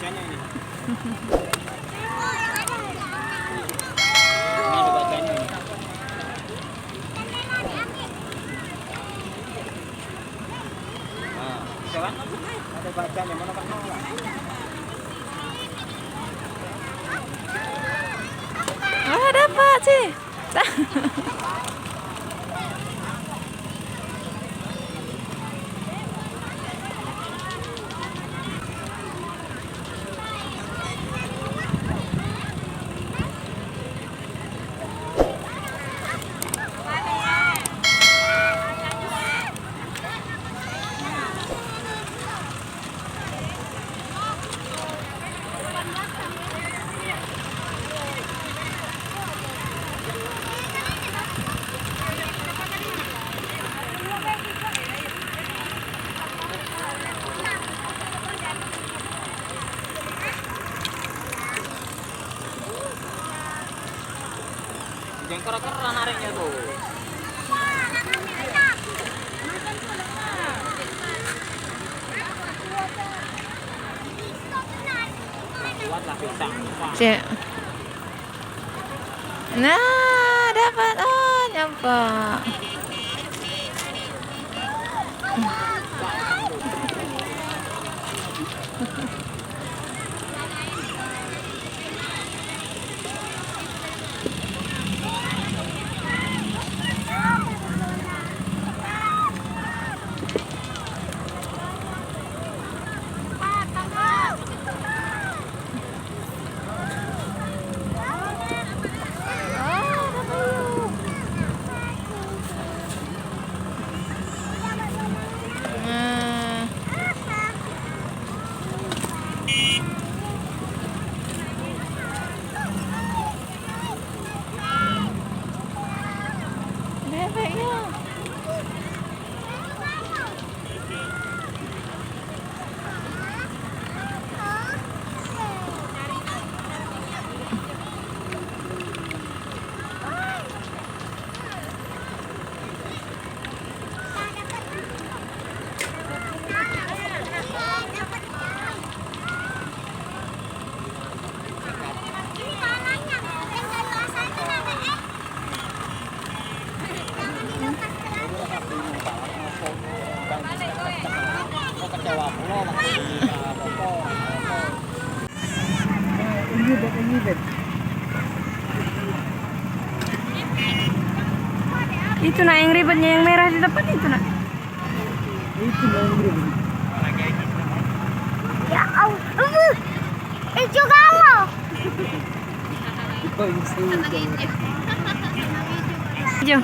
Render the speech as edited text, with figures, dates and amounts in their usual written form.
bacanya ini. Ini ada bacanya ini. Nah, bisa kan? Ada bacanya, mana kan nolak. Oh, dapat sih. Yang kera-kera nariknya tuh. Kuatlah pisang. Cek. Nah, dapat. Oh, nyampe. Bebeknya. Itu nak yang ribetnya yang merah di depan itu nak. Itu yang ribet. Ya Allah. Itu kamu. Oh, itu. Hijau.